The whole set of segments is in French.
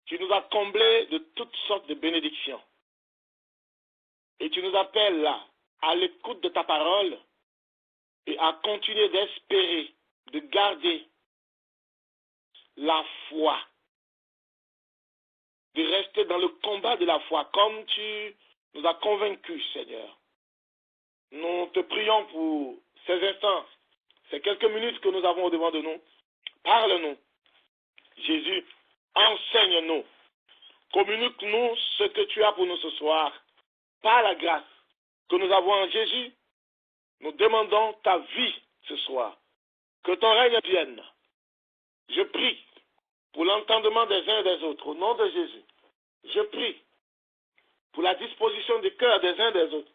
Tu nous as comblés de toutes sortes de bénédictions. Et tu nous appelles là, à l'écoute de ta parole et à continuer d'espérer, de garder la foi, de rester dans le combat de la foi comme tu nous as convaincus, Seigneur. Nous te prions pour ces instants, ces quelques minutes que nous avons au-devant de nous. Parle-nous. Jésus, enseigne-nous. Communique-nous ce que tu as pour nous ce soir. Par la grâce que nous avons en Jésus, nous demandons ta vie ce soir. Que ton règne vienne. Je prie pour l'entendement des uns et des autres, au nom de Jésus. Je prie pour la disposition des cœurs des uns et des autres.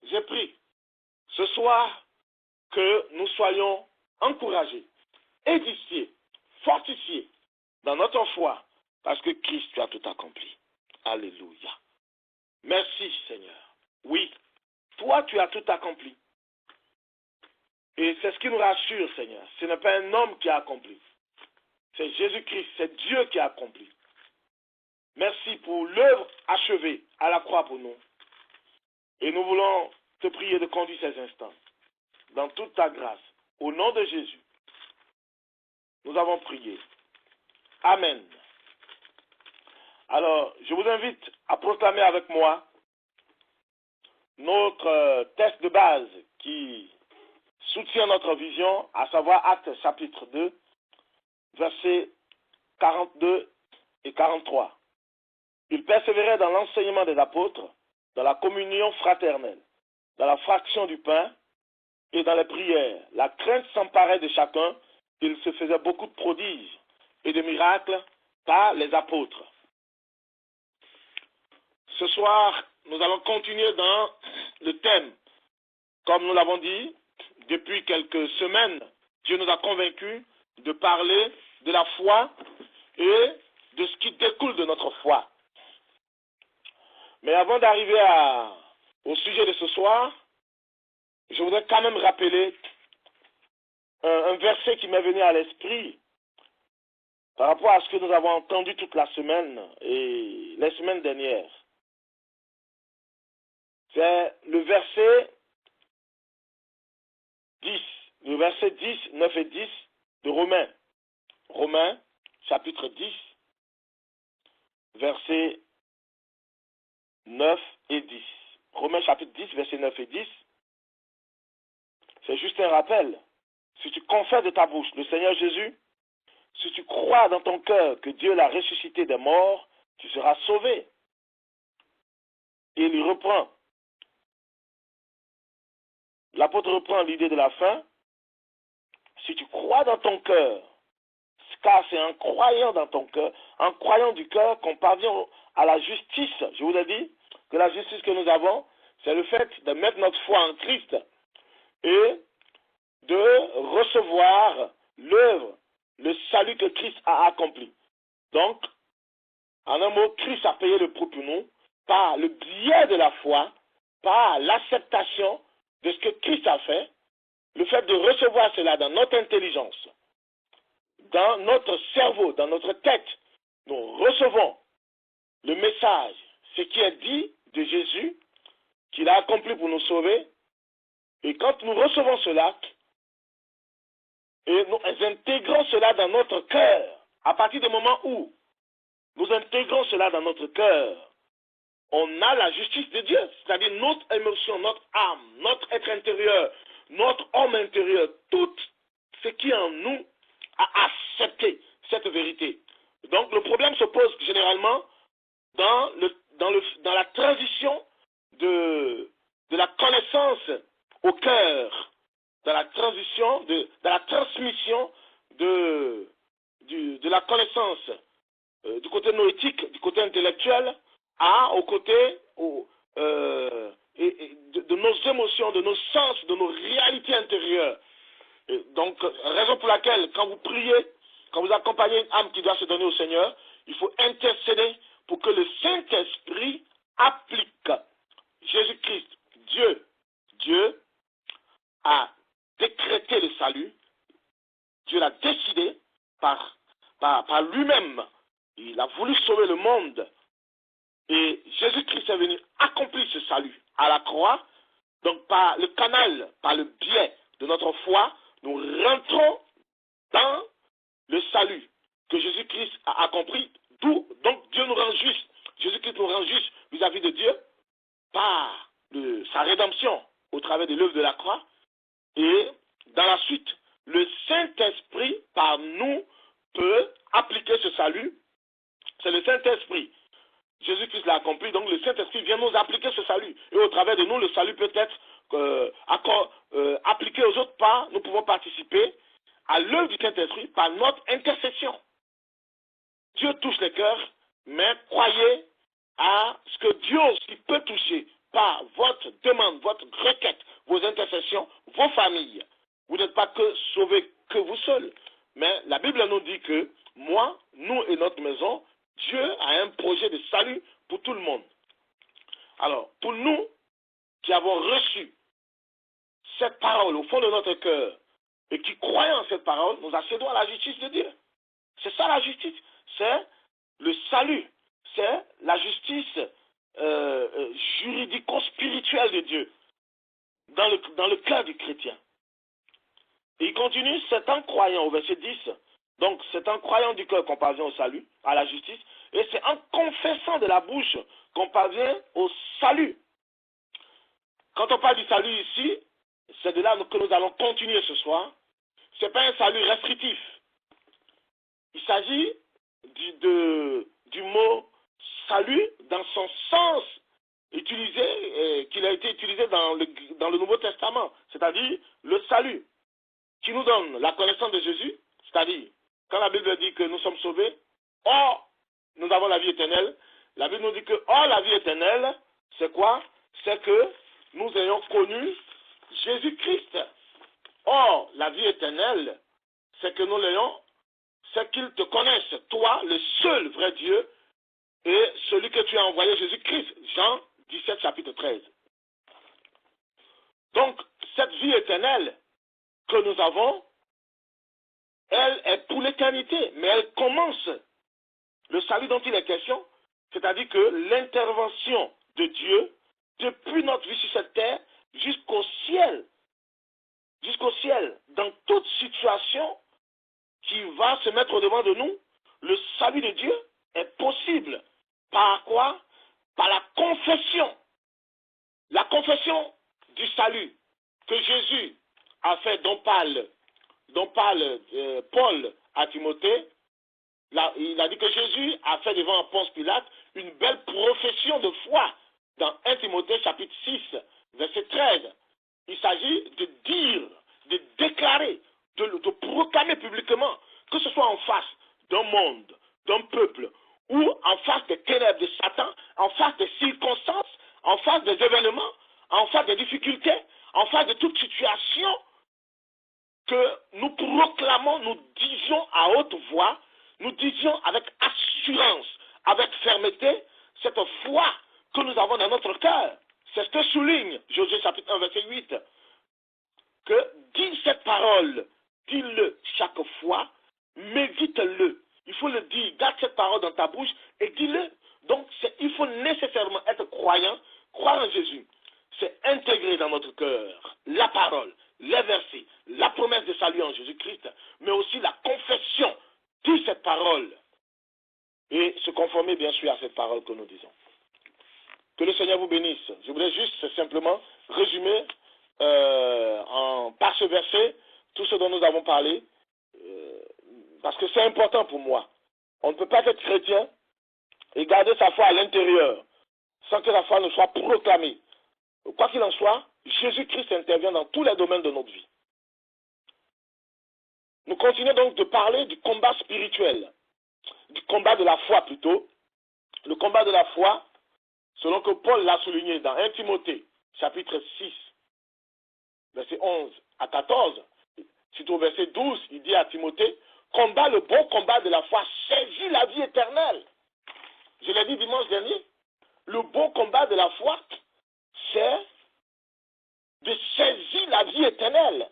Je prie ce soir que nous soyons encouragés, édifiés, fortifiés dans notre foi, parce que Christ a tout accompli. Alléluia. Merci Seigneur. Oui, toi tu as tout accompli. Et c'est ce qui nous rassure, Seigneur. Ce n'est pas un homme qui a accompli. C'est Jésus-Christ, c'est Dieu qui a accompli. Merci pour l'œuvre achevée à la croix pour nous. Et nous voulons te prier de conduire ces instants dans toute ta grâce. Au nom de Jésus, nous avons prié. Amen. Alors, je vous invite à proclamer avec moi notre texte de base qui soutient notre vision, à savoir Actes chapitre 2, versets 42 et 43. Ils persévéraient dans l'enseignement des apôtres, dans la communion fraternelle, dans la fraction du pain et dans les prières. La crainte s'emparait de chacun. Il se faisait beaucoup de prodiges et de miracles par les apôtres. Ce soir, nous allons continuer dans le thème. Comme nous l'avons dit, depuis quelques semaines, Dieu nous a convaincus de parler de la foi et de ce qui découle de notre foi. Mais avant d'arriver au sujet de ce soir, je voudrais quand même rappeler un verset qui m'est venu à l'esprit par rapport à ce que nous avons entendu toute la semaine et les semaines dernières. C'est le verset 10, 9 et 10 de Romains. Romains, chapitre 10, versets 9 et 10. Romains, chapitre 10, versets 9 et 10. C'est juste un rappel. Si tu confesses de ta bouche le Seigneur Jésus, si tu crois dans ton cœur que Dieu l'a ressuscité des morts, tu seras sauvé. Et il reprend. L'apôtre reprend l'idée de la fin. Si tu crois dans ton cœur, car c'est en croyant dans ton cœur, en croyant du cœur qu'on parvient à la justice. Je vous ai dit que la justice que nous avons, c'est le fait de mettre notre foi en Christ et de recevoir l'œuvre, le salut que Christ a accompli. Donc, en un mot, Christ a payé le prix pour nous par le biais de la foi, par l'acceptation de ce que Christ a fait, le fait de recevoir cela dans notre intelligence, dans notre cerveau, dans notre tête. Nous recevons le message, ce qui est dit de Jésus, qu'il a accompli pour nous sauver. Et quand nous recevons cela, et nous intégrons cela dans notre cœur, à partir du moment où nous intégrons cela dans notre cœur, on a la justice de Dieu, c'est-à-dire notre émotion, notre âme, notre être intérieur, notre homme intérieur, tout ce qui est en nous a accepté cette vérité. Donc le problème se pose généralement dans la transition de la connaissance au cœur, dans la transition, dans la transmission de la connaissance du côté noétique, du côté intellectuel, au côté de nos émotions, de nos sens, de nos réalités intérieures. Et donc, raison pour laquelle, quand vous priez, quand vous accompagnez une âme qui doit se donner au Seigneur, il faut intercéder pour que le Saint-Esprit applique Jésus-Christ. Dieu a décrété le salut. Dieu l'a décidé par lui-même. Il a voulu sauver le monde. Et Jésus-Christ est venu accomplir ce salut à la croix. Donc par le canal, par le biais de notre foi, nous rentrons dans le salut que Jésus-Christ a accompli. D'où donc Dieu nous rend juste. Jésus-Christ nous rend juste vis-à-vis de Dieu par sa rédemption au travers de l'œuvre de la croix. Et dans la suite, le Saint-Esprit par nous peut appliquer ce salut. C'est le Saint-Esprit. Jésus-Christ l'a accompli, donc le Saint-Esprit vient nous appliquer ce salut. Et au travers de nous, le salut peut être appliqué aux autres par, nous pouvons participer à l'œuvre du Saint-Esprit par notre intercession. Dieu touche les cœurs, mais croyez à ce que Dieu aussi peut toucher par votre demande, votre requête, vos intercessions, vos familles. Vous n'êtes pas que sauvés que vous seuls. Mais la Bible nous dit que moi, nous et notre maison, Dieu a un projet de salut pour tout le monde. Alors, pour nous qui avons reçu cette parole au fond de notre cœur et qui croyons en cette parole, nous accédons à la justice de Dieu. C'est ça la justice. C'est le salut. C'est la justice juridico-spirituelle de Dieu dans le cœur du chrétien. Et il continue, c'est en croyant au verset 10. Donc, c'est en croyant du cœur qu'on parvient au salut, à la justice, et c'est en confessant de la bouche qu'on parvient au salut. Quand on parle du salut ici, c'est de là que nous allons continuer ce soir. Ce n'est pas un salut restrictif. Il s'agit du mot salut dans son sens utilisé, qu'il a été utilisé dans le Nouveau Testament, c'est-à-dire le salut, qui nous donne la connaissance de Jésus, c'est-à-dire quand la Bible dit que nous sommes sauvés, or, nous avons la vie éternelle. La Bible nous dit que, or, la vie éternelle, c'est quoi? C'est que nous ayons connu Jésus-Christ. Or, la vie éternelle, c'est que nous l'ayons, c'est qu'ils te connaissent, toi, le seul vrai Dieu, et celui que tu as envoyé, Jésus-Christ. Jean 17, chapitre 13. Donc, cette vie éternelle que nous avons, elle est pour l'éternité, mais elle commence, le salut dont il est question, c'est-à-dire que l'intervention de Dieu, depuis notre vie sur cette terre, jusqu'au ciel, dans toute situation qui va se mettre au-devant de nous, le salut de Dieu est possible. Par quoi? Par la confession. La confession du salut que Jésus a fait, dont parle Paul à Timothée. Là, il a dit que Jésus a fait devant Ponce Pilate une belle profession de foi dans 1 Timothée chapitre 6, verset 13. Il s'agit de dire, de déclarer, de proclamer publiquement, que ce soit en face d'un monde, d'un peuple, ou en face des ténèbres de Satan, en face des circonstances, en face des événements, en face des difficultés, en face de toute situation, que nous proclamons, nous disions à haute voix, nous disions avec assurance, avec fermeté, cette foi que nous avons dans notre cœur. C'est ce que souligne Josué chapitre 1, verset 8. Que dis cette parole, dis-le chaque fois, médite-le. Il faut le dire, garde cette parole dans ta bouche et dis-le. Donc, il faut nécessairement être croyant, croire en Jésus. C'est intégrer dans notre cœur la parole, les versets, la promesse de salut en Jésus-Christ, mais aussi la confession de cette parole et se conformer bien sûr à cette parole que nous disons. Que le Seigneur vous bénisse. Je voudrais juste simplement résumer par ce verset tout ce dont nous avons parlé, parce que c'est important pour moi. On ne peut pas être chrétien et garder sa foi à l'intérieur sans que la foi ne soit proclamée. Quoi qu'il en soit, Jésus-Christ intervient dans tous les domaines de notre vie. Nous continuons donc de parler du combat spirituel, du combat de la foi plutôt. Le combat de la foi, selon que Paul l'a souligné dans 1 Timothée, chapitre 6, verset 11 à 14, surtout au verset 12, il dit à Timothée, combat le bon combat de la foi, saisis la vie éternelle. Je l'ai dit dimanche dernier, le bon combat de la foi, c'est de saisir la vie éternelle.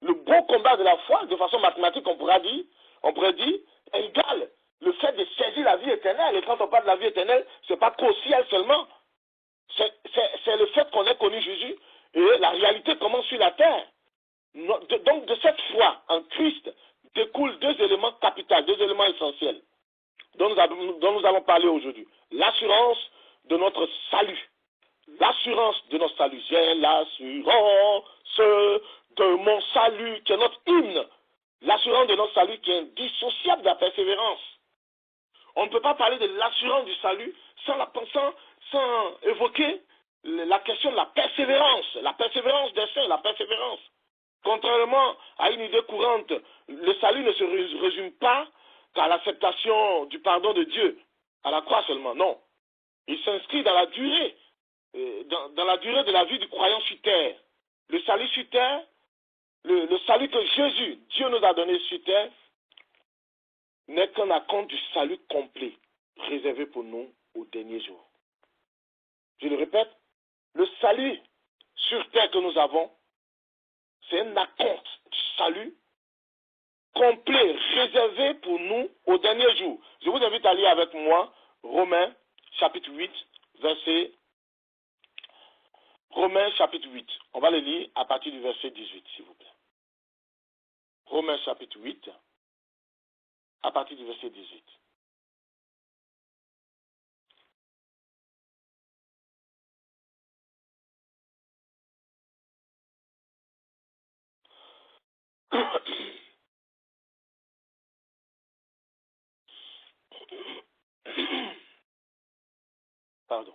Le bon combat de la foi, de façon mathématique, on pourrait dire, égale le fait de saisir pas de la vie éternelle, ce n'est pas qu'au ciel seulement. C'est le fait qu'on ait connu Jésus et la réalité commence sur la terre. Donc de cette foi en Christ découlent deux éléments capitaux, deux éléments essentiels dont nous allons parler aujourd'hui. L'assurance de notre salut. L'assurance de notre salut. J'ai l'assurance de mon salut, qui est notre hymne. L'assurance de notre salut qui est indissociable de la persévérance. On ne peut pas parler de l'assurance du salut sans évoquer la question de la persévérance des saints, la persévérance. Contrairement à une idée courante, le salut ne se résume pas qu'à l'acceptation du pardon de Dieu, à la croix seulement, non. Il s'inscrit dans la durée, dans la durée de la vie du croyant sur terre. Le salut sur terre, le salut que Jésus, Dieu nous a donné sur terre, n'est qu'un acompte du salut complet, réservé pour nous au dernier jour. Je le répète, le salut sur terre que nous avons, c'est un acompte du salut complet, réservé pour nous au dernier jour. Je vous invite à lire avec moi Romains chapitre 8, verset... Romains chapitre 8. On va le lire à partir du verset 18, s'il vous plaît. Romains chapitre 8, à partir du verset 18. Pardon.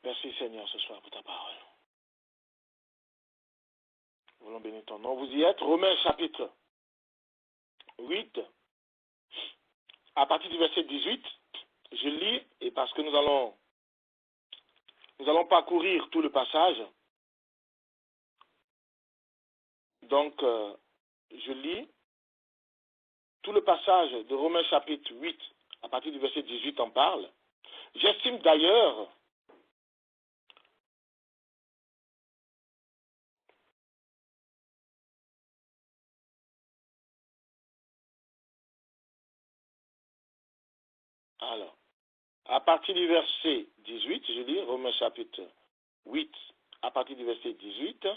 Merci Seigneur ce soir pour ta parole. Nous voulons bénir ton nom. Vous y êtes, Romains chapitre 8, à partir du verset 18. Je lis, et parce que nous allons parcourir tout le passage. Donc, je lis tout le passage de Romains chapitre 8, à partir du verset 18 en parle. J'estime d'ailleurs alors, à partir du verset 18, je lis Romains chapitre 8, à partir du verset 18.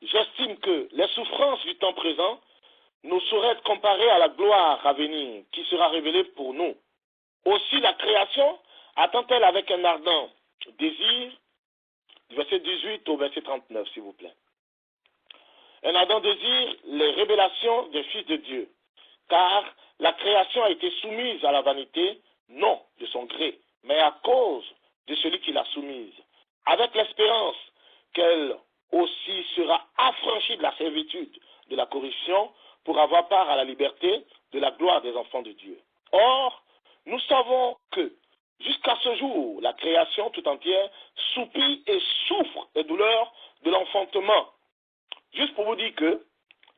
J'estime que les souffrances du temps présent ne sauraient être comparées à la gloire à venir qui sera révélée pour nous. Aussi la création attend-elle avec un ardent désir, du verset 18 au verset 39, s'il vous plaît. Un ardent désir, les révélations des fils de Dieu. Car la création a été soumise à la vanité, non de son gré, mais à cause de celui qui l'a soumise, avec l'espérance qu'elle aussi sera affranchie de la servitude, de la corruption, pour avoir part à la liberté de la gloire des enfants de Dieu. Or, nous savons que, jusqu'à ce jour, la création tout entière soupire et souffre des douleurs de l'enfantement. Juste pour vous dire que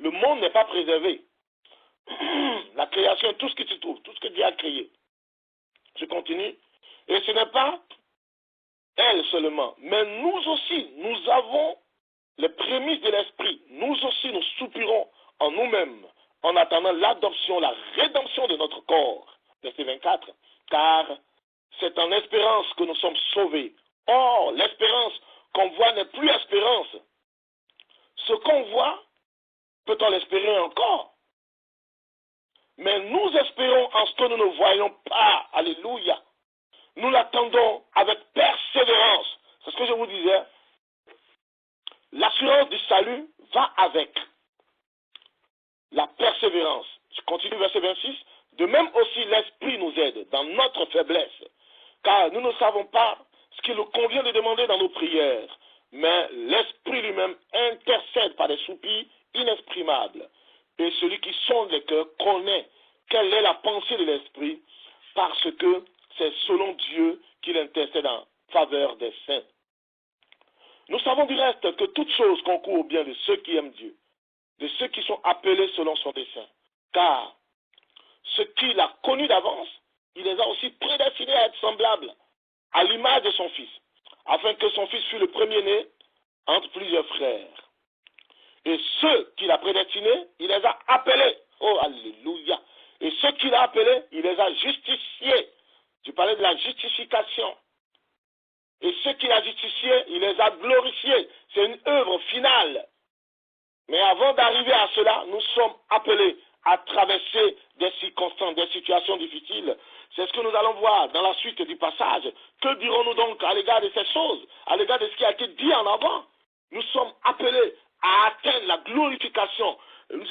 le monde n'est pas préservé. La création, tout ce qui se trouve, tout ce que Dieu a créé. Je continue. Et ce n'est pas elle seulement, mais nous aussi, nous avons les prémices de l'esprit. Nous aussi, nous soupirons en nous-mêmes, en attendant l'adoption, la rédemption de notre corps. Verset 24. Car c'est en espérance que nous sommes sauvés. Or, l'espérance qu'on voit n'est plus espérance. Ce qu'on voit, peut-on l'espérer encore? Mais nous espérons en ce que nous ne voyons pas. Alléluia. Nous l'attendons avec persévérance. C'est ce que je vous disais. L'assurance du salut va avec la persévérance. Je continue verset 26. De même aussi l'Esprit nous aide dans notre faiblesse. Car nous ne savons pas ce qu'il nous convient de demander dans nos prières. Mais l'Esprit lui-même intercède par des soupirs inexprimables. Et celui qui sonde les cœurs connaît quelle est la pensée de l'Esprit, parce que c'est selon Dieu qu'il intercède en faveur des saints. Nous savons du reste que toute chose concourt au bien de ceux qui aiment Dieu, de ceux qui sont appelés selon son dessein. Car ce qu'il a connu d'avance, il les a aussi prédestinés à être semblables à l'image de son Fils, afin que son fils fût le premier-né entre plusieurs frères. Et ceux qu'il a prédestinés, il les a appelés. Oh, alléluia. Et ceux qu'il a appelés, il les a justifiés. Je parlais de la justification. Et ceux qu'il a justifiés, il les a glorifiés. C'est une œuvre finale. Mais avant d'arriver à cela, nous sommes appelés à traverser des circonstances, des situations difficiles. C'est ce que nous allons voir dans la suite du passage. Que dirons-nous donc à l'égard de ces choses, à l'égard de ce qui a été dit en avant? Nous sommes appelés à atteindre la glorification,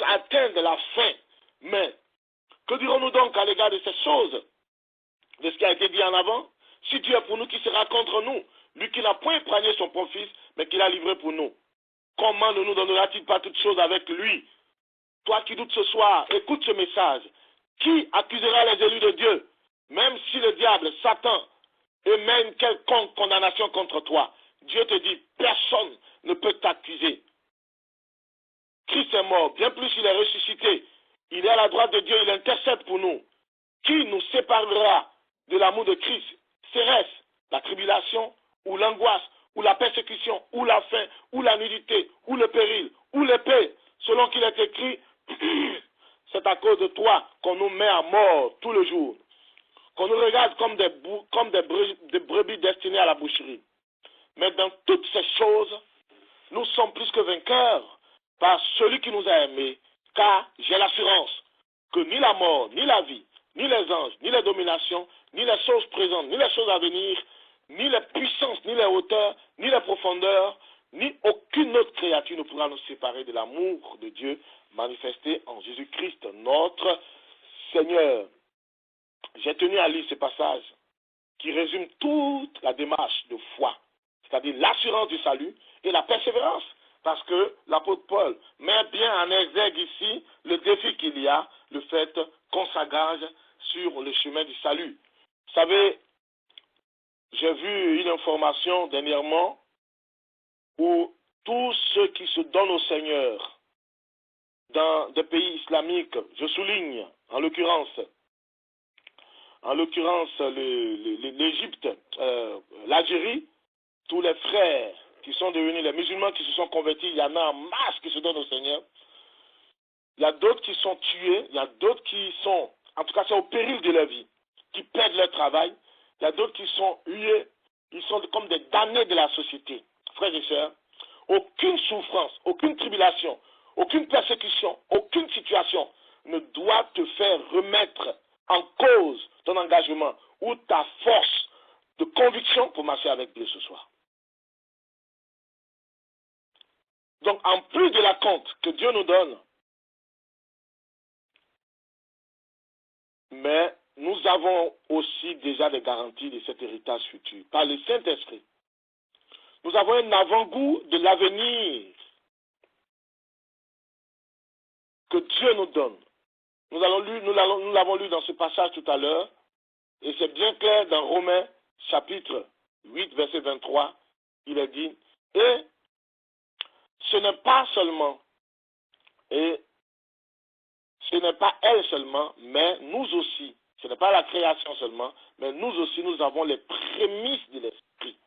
à atteindre la fin. Mais que dirons-nous donc à l'égard de ces choses, de ce qui a été dit en avant? Si Dieu est pour nous, qui sera contre nous? Lui qui n'a point épargné son propre fils, mais qui l'a livré pour nous. Comment ne nous donnera-t-il pas toutes choses avec lui? Toi qui doutes ce soir, écoute ce message. Qui accusera les élus de Dieu? Même si le diable, Satan, émène quelconque condamnation contre toi, Dieu te dit, personne ne peut t'accuser. Christ est mort, bien plus il est ressuscité. Il est à la droite de Dieu, il intercède pour nous. Qui nous séparera de l'amour de Christ? Serait-ce la tribulation, ou l'angoisse, ou la persécution, ou la faim, ou la nudité, ou le péril, ou l'épée? Selon qu'il est écrit, c'est à cause de toi qu'on nous met à mort tout le jour, qu'on nous regarde comme des brebis destinées à la boucherie. Mais dans toutes ces choses, nous sommes plus que vainqueurs par celui qui nous a aimés, car j'ai l'assurance que ni la mort, ni la vie, ni les anges, ni les dominations, ni les choses présentes, ni les choses à venir, ni les puissances, ni les hauteurs, ni les profondeurs, ni aucune autre créature ne pourra nous séparer de l'amour de Dieu manifesté en Jésus-Christ, notre Seigneur. J'ai tenu à lire ce passage qui résume toute la démarche de foi, c'est-à-dire l'assurance du salut et la persévérance, parce que l'apôtre Paul met bien en exergue ici le défi qu'il y a, le fait qu'on s'engage sur le chemin du salut. Vous savez, j'ai vu une information dernièrement où tous ceux qui se donnent au Seigneur dans des pays islamiques, je souligne en l'occurrence l'Égypte, l'Algérie, tous les frères qui sont devenus les musulmans qui se sont convertis, il y en a en masse qui se donnent au Seigneur. Il y a d'autres qui sont tués, il y a d'autres qui sont, en tout cas c'est au péril de leur vie, qui perdent leur travail. Il y a d'autres qui sont hués, ils sont comme des damnés de la société. Frères et sœurs, aucune souffrance, aucune tribulation, aucune persécution, aucune situation ne doit te faire remettre en cause ton engagement ou ta force de conviction pour marcher avec Dieu ce soir. Donc, en plus de la compte que Dieu nous donne, mais nous avons aussi déjà des garanties de cet héritage futur par le Saint-Esprit. Nous avons un avant-goût de l'avenir que Dieu nous donne. Nous l'avons lu dans ce passage tout à l'heure, et c'est bien clair dans Romains chapitre 8, verset 23, il est dit, et ce n'est pas seulement, et ce n'est pas elle seulement, mais nous aussi, ce n'est pas la création seulement, mais nous aussi, nous avons les prémices de l'Esprit.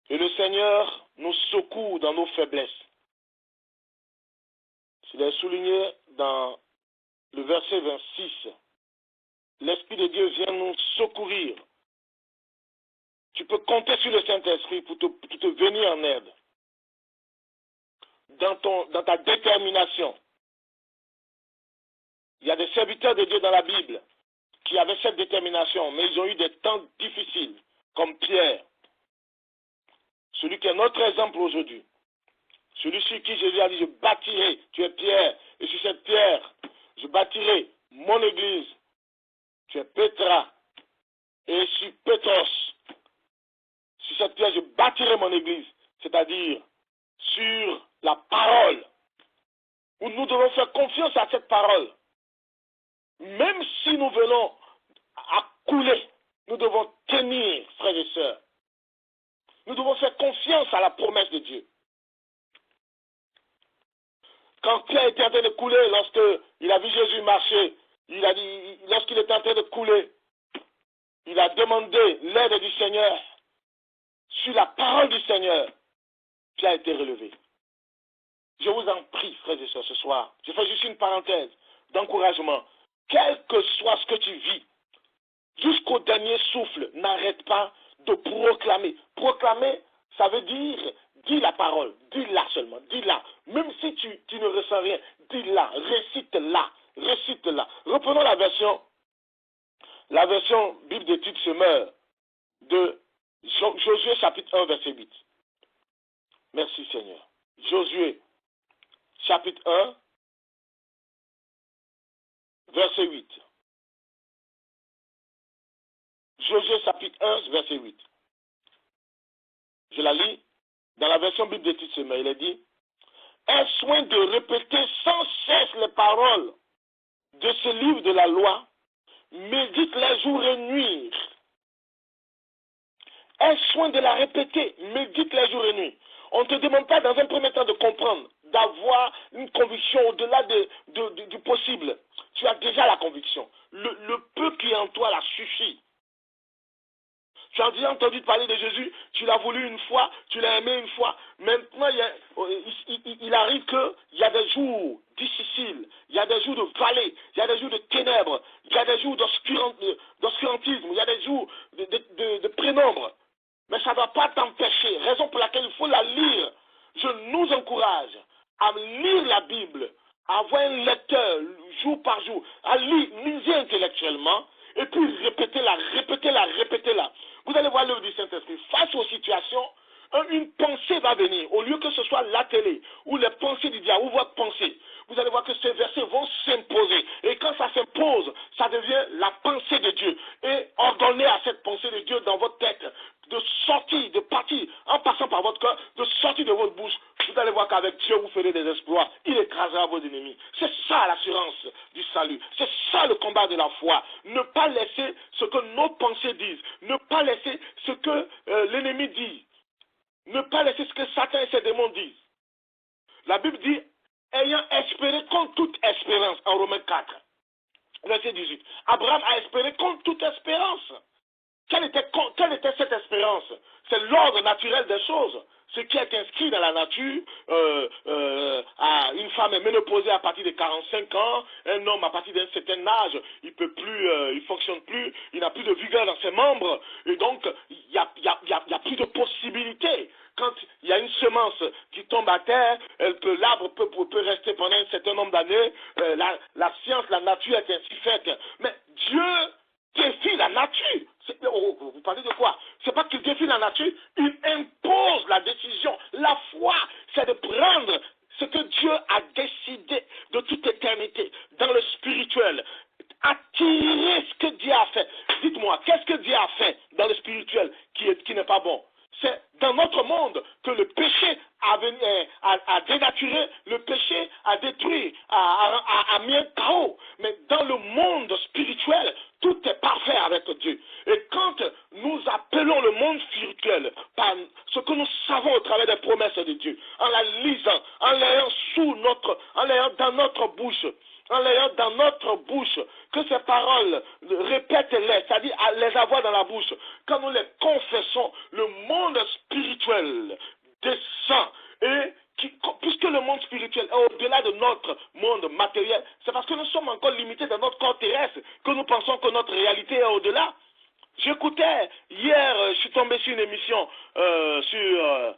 Et le Seigneur nous secourt dans nos faiblesses. Il est souligné dans le verset 26. L'Esprit de Dieu vient nous secourir. Tu peux compter sur le Saint-Esprit pour te venir en aide. Dans ta détermination. Il y a des serviteurs de Dieu dans la Bible qui avaient cette détermination, mais ils ont eu des temps difficiles, comme Pierre. Celui qui est notre exemple aujourd'hui. Celui sur qui Jésus a dit, je bâtirai, tu es Pierre, et sur cette pierre, je bâtirai mon église. Tu es Pétra, et sur Pétros, sur cette pierre, je bâtirai mon église, c'est-à-dire sur la parole, où nous devons faire confiance à cette parole. Même si nous venons à couler, nous devons tenir, frères et sœurs. Nous devons faire confiance à la promesse de Dieu. Quand Pierre était en train de couler, lorsqu'il a vu Jésus marcher, il a dit, lorsqu'il était en train de couler, il a demandé trouvé l'aide du Seigneur, sur la parole du Seigneur, tu as été relevé. Je vous en prie, frères et sœurs, ce soir, je fais juste une parenthèse d'encouragement. Quel que soit ce que tu vis, jusqu'au dernier souffle, n'arrête pas de proclamer. Proclamer, ça veut dire, dis la parole, dis-la seulement, dis-la. Même si tu ne ressens rien, dis-la, récite-la, récite-la. Reprenons la version Bible d'études semeur de Josué chapitre 1, verset 8. Merci Seigneur. Josué chapitre 1, verset 8. Josué chapitre 1, verset 8. Je la lis dans la version Bible d'études semeur. Il est dit, aie soin de répéter sans cesse les paroles de ce livre de la loi, médite-les jour et nuit. Aie soin de la répéter, médite-les jour et nuit. On ne te demande pas dans un premier temps de comprendre, d'avoir une conviction au-delà du possible. Tu as déjà la conviction. Le peu qui est en toi la suffit. Tu as déjà entendu parler de Jésus, tu l'as voulu une fois, tu l'as aimé une fois. Maintenant, il arrive qu'il y a des jours difficiles, il y a des jours de vallée, il y a des jours de ténèbres, il y a des jours d'obscurantisme, il y a des jours de pénombre. Mais ça ne doit pas t'empêcher, raison pour laquelle il faut la lire. Je nous encourage à lire la Bible, à avoir un lecteur jour par jour, à lisez intellectuellement, et puis répétez-la, répétez-la, répétez-la. Vous allez voir l'œuvre du Saint-Esprit. Face aux situations, une pensée va venir. Au lieu que ce soit la télé, ou les pensées du diable, ou votre pensée, vous allez voir que ces versets vont s'imposer. Et quand ça s'impose, ça devient la pensée de Dieu. Et ordonnez à cette pensée de Dieu dans votre tête de sortir, de partir, en passant par votre cœur, de sortir de votre bouche. Vous allez voir qu'avec Dieu, vous ferez des exploits. Il écrasera vos ennemis. C'est ça l'assurance du salut. C'est ça le combat de la foi. Ne pas laisser ce que nos pensées disent. Ne pas laisser ce que l'ennemi dit. Ne pas laisser ce que Satan et ses démons disent. La Bible dit, ayant espéré contre toute espérance, en Romains 4, verset 18. Abraham a espéré contre toute espérance. Quelle était cette espérance? C'est l'ordre naturel des choses. Ce qui est inscrit dans la nature, une femme est ménopausée à partir de 45 ans, un homme à partir d'un certain âge, il peut plus, il fonctionne plus, il n'a plus de vigueur dans ses membres, et donc il y a plus de possibilités. Quand il y a une semence qui tombe à terre, l'arbre peut rester pendant un certain nombre d'années. La science, la nature est ainsi faite. Mais Dieu défie la nature. Vous parlez de quoi? C'est pas qu'il défie la nature, il impose la décision. La foi, c'est de prendre ce que Dieu a décidé de toute éternité dans le spirituel. Attirer ce que Dieu a fait. Dites-moi, qu'est-ce que Dieu a fait dans le spirituel qui n'est pas bon? C'est dans notre monde que le péché a dénaturé, le péché a détruit, a mis un chaos. Mais dans le monde spirituel, tout est parfait avec Dieu. Et quand nous appelons le monde spirituel par ce que nous savons au travers des promesses de Dieu, en la lisant, en l'ayant dans notre bouche, que ces paroles, répète-les, c'est-à-dire à les avoir dans la bouche. Quand nous les confessons, le monde spirituel descend. Et puisque le monde spirituel est au-delà de notre monde matériel, c'est parce que nous sommes encore limités dans notre corps terrestre que nous pensons que notre réalité est au-delà. J'écoutais hier, je suis tombé sur une émission sur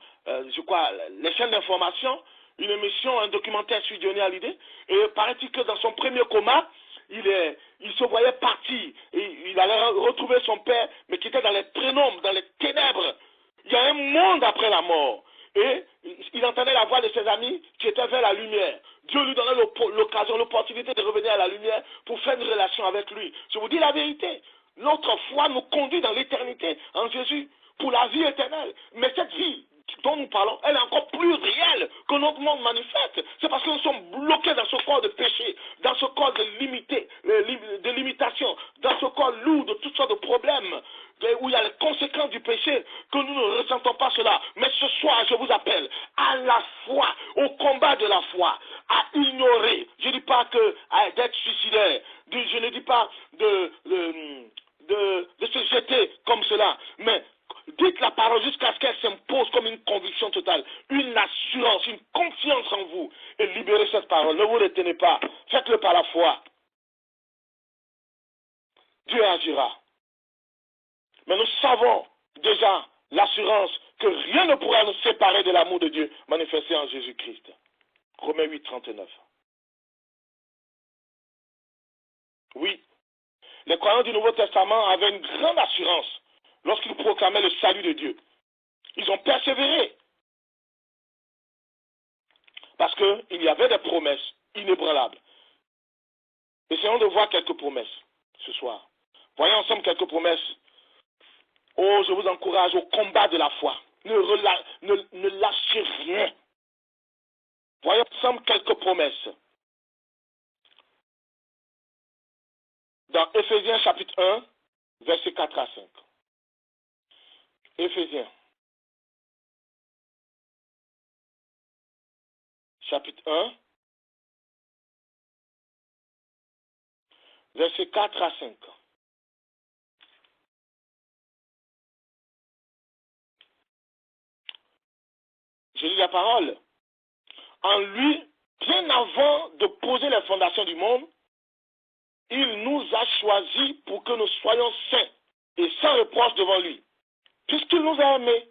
les chaînes d'information, une émission, un documentaire sur Johnny Hallyday, et paraît-il que dans son premier coma, il se voyait partir, et il allait retrouver son père, mais qui était dans les pénombres, dans les ténèbres. Il y a un monde après la mort. Et il entendait la voix de ses amis qui étaient vers la lumière. Dieu lui donnait l'occasion, l'opportunité de revenir à la lumière pour faire une relation avec lui. Je vous dis la vérité. Notre foi nous conduit dans l'éternité en Jésus pour la vie éternelle. Mais cette vie dont nous parlons, elle est encore plus réelle que notre monde manifeste. C'est parce que nous sommes bloqués dans ce corps de péché, dans ce corps de limitation, dans ce corps lourd de toutes sortes de problèmes, où il y a les conséquences du péché, que nous ne ressentons pas cela. Mais ce soir, je vous appelle à la foi, au combat de la foi, à ignorer. Je ne dis pas d'être suicidaire, je ne dis pas de se jeter comme cela, mais dites la parole jusqu'à ce qu'elle s'impose comme une conviction totale, une assurance, une confiance en vous, et libérez cette parole. Ne vous retenez pas, faites-le par la foi. Dieu agira. Mais nous savons déjà l'assurance que rien ne pourra nous séparer de l'amour de Dieu manifesté en Jésus-Christ. Romains 8, 39. Oui, les croyants du Nouveau Testament avaient une grande assurance lorsqu'ils proclamaient le salut de Dieu. Ils ont persévéré. Parce qu'il y avait des promesses inébranlables. Essayons de voir quelques promesses ce soir. Voyons ensemble quelques promesses. Oh, je vous encourage au combat de la foi. Ne lâchez rien. Voyons ensemble quelques promesses. Dans Éphésiens chapitre 1, versets 4 à 5. Éphésiens chapitre 1, versets 4 à 5. Je lis la parole. En lui, bien avant de poser les fondations du monde, il nous a choisis pour que nous soyons saints et sans reproche devant lui. Puisqu'il nous a aimés,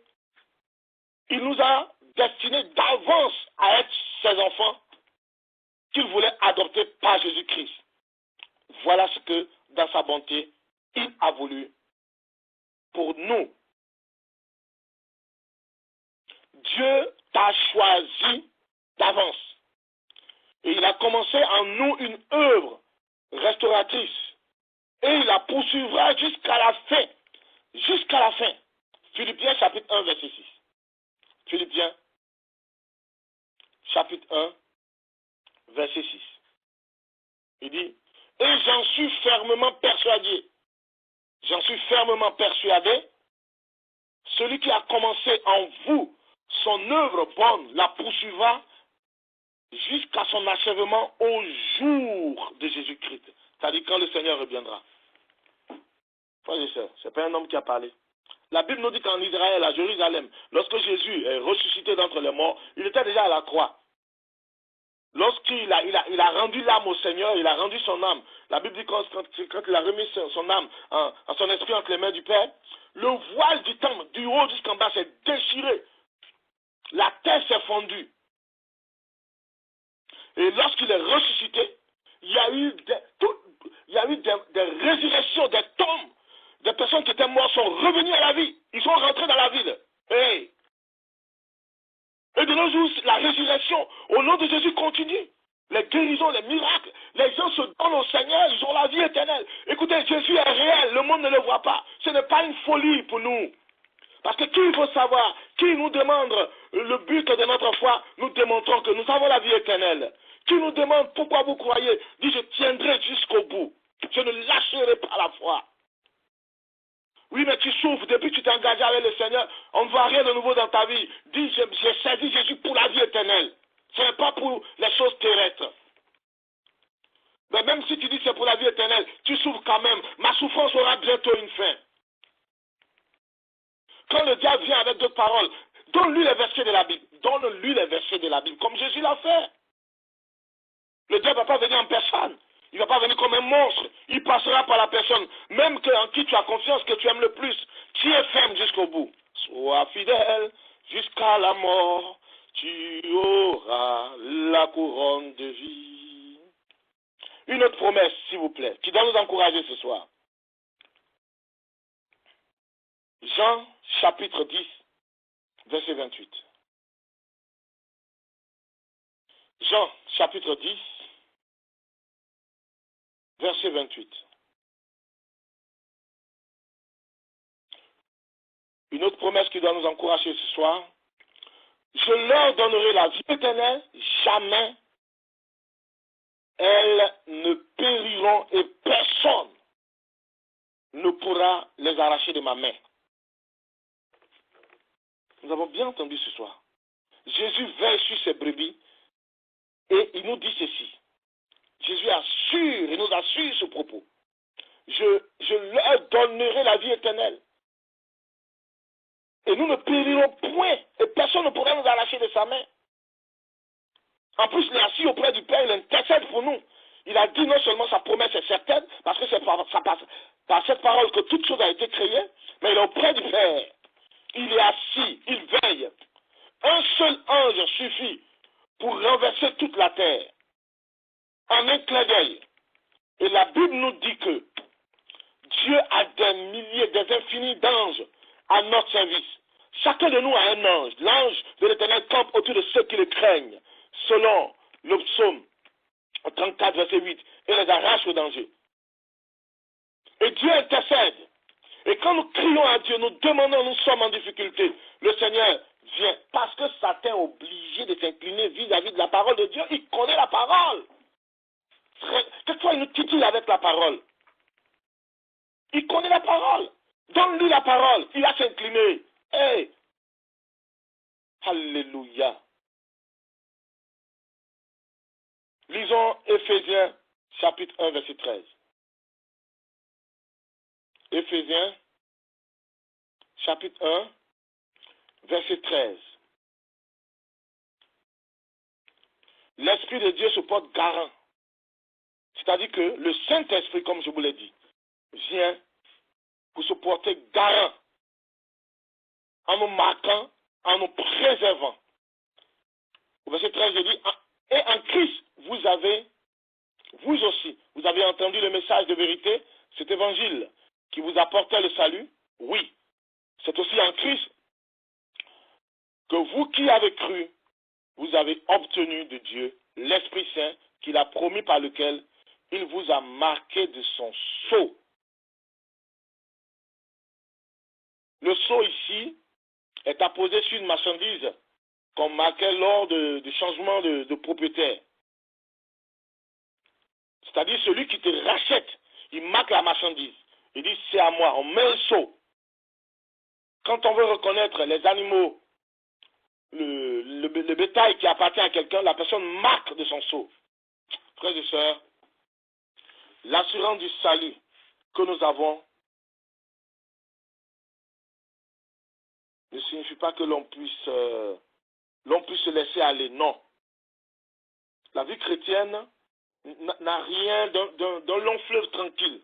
il nous a destinés d'avance à être ses enfants qu'il voulait adopter par Jésus-Christ. Voilà ce que, dans sa bonté, il a voulu pour nous. Dieu t'a choisi d'avance. Et il a commencé en nous une œuvre restauratrice. Et il la poursuivra jusqu'à la fin. Jusqu'à la fin. Philippiens chapitre 1, verset 6. Philippiens chapitre 1, verset 6. Il dit, et j'en suis fermement persuadé. J'en suis fermement persuadé. Celui qui a commencé en vous son œuvre bonne la poursuivra jusqu'à son achèvement au jour de Jésus-Christ. C'est-à-dire quand le Seigneur reviendra. Frères et sœurs, ce n'est pas un homme qui a parlé. La Bible nous dit qu'en Israël, à Jérusalem, lorsque Jésus est ressuscité d'entre les morts, il était déjà à la croix. Lorsqu'il a rendu l'âme au Seigneur, il a rendu son âme. La Bible dit quand il a remis son âme, son esprit entre les mains du Père, le voile du temple, du haut jusqu'en bas, s'est déchiré. La terre s'est fondue. Et lorsqu'il est ressuscité, il y a eu des résurrections, des tombes. Des personnes qui étaient mortes sont revenues à la vie. Ils sont rentrés dans la ville. Hey. Et de nos jours, la résurrection, au nom de Jésus, continue. Les guérisons, les miracles, les gens se donnent au Seigneur, ils ont la vie éternelle. Écoutez, Jésus est réel, le monde ne le voit pas. Ce n'est pas une folie pour nous. Parce que qui il faut savoir, qui nous demande le but de notre foi, nous démontrons que nous avons la vie éternelle. Qui nous demande pourquoi vous croyez, dit je tiendrai jusqu'au bout. Je ne lâcherai pas la foi. Oui, mais tu souffres depuis que tu t'es engagé avec le Seigneur, on ne voit rien de nouveau dans ta vie. Dis, j'ai saisi Jésus pour la vie éternelle. Ce n'est pas pour les choses terrestres. Mais même si tu dis que c'est pour la vie éternelle, tu souffres quand même. Ma souffrance aura bientôt une fin. Quand le diable vient avec d'autres paroles, donne-lui les versets de la Bible. Donne-lui les versets de la Bible, comme Jésus l'a fait. Le diable ne va pas venir en personne. Il ne va pas venir comme un monstre. Il passera par la personne, même en qui tu as confiance, que tu aimes le plus. Tu es ferme jusqu'au bout. Sois fidèle jusqu'à la mort. Tu auras la couronne de vie. Une autre promesse, s'il vous plaît, qui doit nous encourager ce soir. Jean, chapitre 10, verset 28. Jean, chapitre 10, verset 28. Une autre promesse qui doit nous encourager ce soir. Je leur donnerai la vie éternelle, jamais elles ne périront et personne ne pourra les arracher de ma main. Nous avons bien entendu ce soir. Jésus veille sur ses brebis et il nous dit ceci. Jésus assure et nous assure ce propos. Je leur donnerai la vie éternelle. Et nous ne périrons point, et personne ne pourra nous arracher de sa main. En plus, il est assis auprès du Père, il intercède pour nous. Il a dit non seulement sa promesse est certaine, parce que c'est par cette parole que toute chose a été créée, mais il est auprès du Père. Il est assis, il veille. Un seul ange suffit pour renverser toute la terre. En un clin d'œil. Et la Bible nous dit que Dieu a des milliers, des infinis d'anges à notre service. Chacun de nous a un ange. L'ange de l'Éternel campe autour de ceux qui le craignent, selon le psaume 34, verset 8, et les arrache au danger. Et Dieu intercède. Et quand nous crions à Dieu, nous demandons, nous sommes en difficulté, le Seigneur vient. Parce que Satan est obligé de s'incliner vis-à-vis de la parole de Dieu. Il connaît la parole. Quelquefois, il nous titille avec la parole. Il connaît la parole. Donne-lui la parole. Il va s'incliner. Hey! Alléluia. Lisons Éphésiens, chapitre 1, verset 13. Éphésiens, chapitre 1, verset 13. L'Esprit de Dieu se porte garant. C'est-à-dire que le Saint-Esprit, comme je vous l'ai dit, vient pour se porter garant en nous marquant, en nous préservant. Au verset 13, je dis, et en Christ, vous aussi, vous avez entendu le message de vérité, cet évangile qui vous apportait le salut. Oui, c'est aussi en Christ que vous qui avez cru, vous avez obtenu de Dieu l'Esprit Saint qu'il a promis, par lequel il vous a marqué de son sceau. Le sceau ici est apposé sur une marchandise qu'on marquait lors du changement de propriétaire. C'est-à-dire celui qui te rachète, il marque la marchandise. Il dit c'est à moi, on met un sceau. Quand on veut reconnaître les animaux, le bétail qui appartient à quelqu'un, la personne marque de son sceau. Frères et sœurs, l'assurance du salut que nous avons ne signifie pas que l'on puisse se laisser aller. Non. La vie chrétienne n'a rien d'un long fleuve tranquille.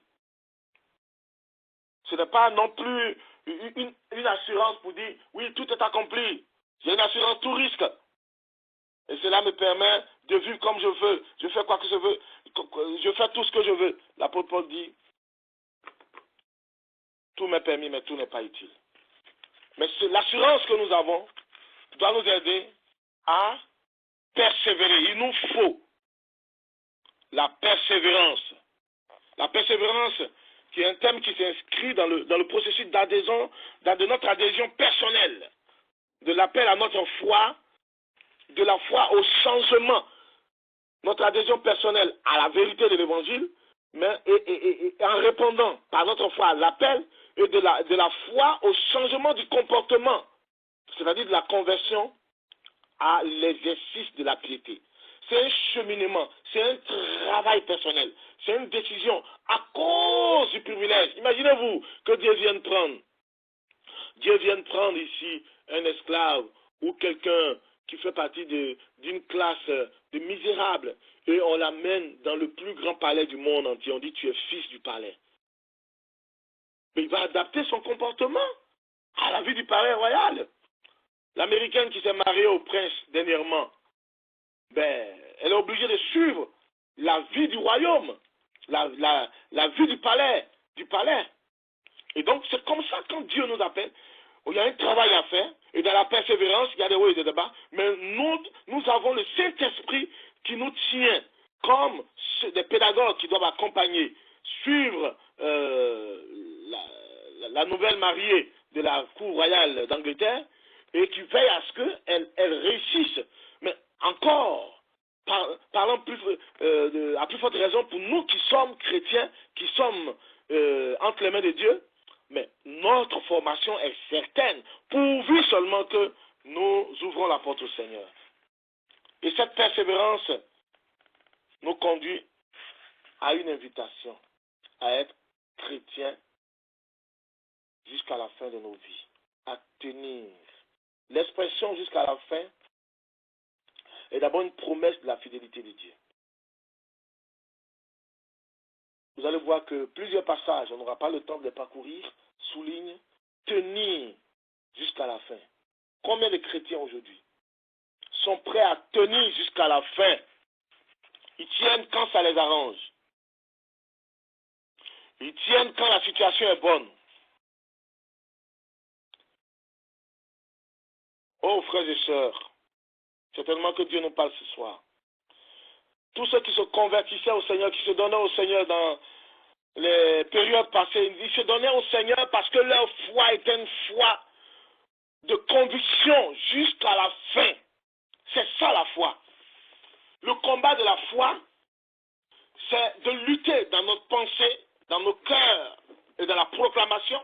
Ce n'est pas non plus une assurance pour dire, oui, tout est accompli. J'ai une assurance tout risque. Et cela me permet de vivre comme je veux. Je fais quoi que je veux. Je fais tout ce que je veux. L'apôtre Paul dit, tout m'est permis, mais tout n'est pas utile. Mais l'assurance que nous avons doit nous aider à persévérer. Il nous faut la persévérance. La persévérance qui est un thème qui s'inscrit dans le processus d'adhésion, de notre adhésion personnelle, de l'appel à notre foi, de la foi au changement, notre adhésion personnelle à la vérité de l'Évangile, mais et en répondant par notre foi à l'appel et de la foi au changement du comportement, c'est-à-dire de la conversion à l'exercice de la piété. C'est un cheminement, c'est un travail personnel, c'est une décision à cause du privilège. Imaginez-vous que Dieu vienne prendre ici un esclave ou quelqu'un qui fait partie d'une classe de misérables et on l'amène dans le plus grand palais du monde entier. On dit tu es fils du palais. Mais il va adapter son comportement à la vie du palais royal. L'Américaine qui s'est mariée au prince dernièrement, elle est obligée de suivre la vie du royaume, la vie du palais. Et donc, c'est comme ça quand Dieu nous appelle, il y a un travail à faire, et dans la persévérance, il y a des hauts et des bas, mais nous avons le Saint-Esprit qui nous tient, comme des pédagogues qui doivent accompagner, suivre la nouvelle mariée de la cour royale d'Angleterre, et qui veille à ce qu'elle réussisse. Mais encore, parlant à plus forte raison pour nous qui sommes chrétiens, qui sommes entre les mains de Dieu, mais notre formation est certaine, pourvu seulement que nous ouvrons la porte au Seigneur. Et cette persévérance nous conduit à une invitation à être chrétien jusqu'à la fin de nos vies, à tenir. L'expression jusqu'à la fin est d'abord une promesse de la fidélité de Dieu. Vous allez voir que plusieurs passages, on n'aura pas le temps de les parcourir, soulignent tenir jusqu'à la fin. Combien de chrétiens aujourd'hui sont prêts à tenir jusqu'à la fin? Ils tiennent quand ça les arrange. Ils tiennent quand la situation est bonne. Oh frères et sœurs, certainement que Dieu nous parle ce soir. Tous ceux qui se convertissaient au Seigneur, qui se donnaient au Seigneur dans les périodes passées, ils se donnaient au Seigneur parce que leur foi était une foi de conviction jusqu'à la fin. C'est ça la foi. Le combat de la foi, c'est de lutter dans notre pensée, dans nos cœurs et dans la proclamation,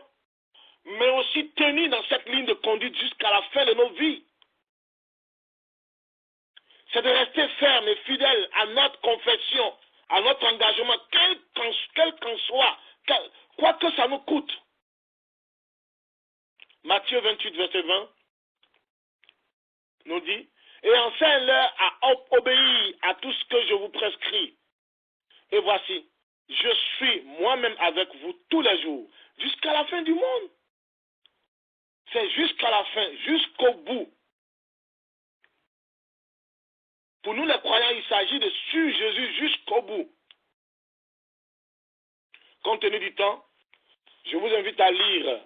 mais aussi tenir dans cette ligne de conduite jusqu'à la fin de nos vies. C'est de rester ferme et fidèle à notre confession, à notre engagement, quel qu'en soit, quoi que ça nous coûte. Matthieu 28, verset 20 nous dit, « Et enseigne-leur à obéir à tout ce que je vous prescris. Et voici, je suis moi-même avec vous tous les jours, jusqu'à la fin du monde. » C'est jusqu'à la fin, jusqu'au bout. Pour nous les croyants, il s'agit de suivre Jésus jusqu'au bout. Compte tenu du temps, je vous invite à lire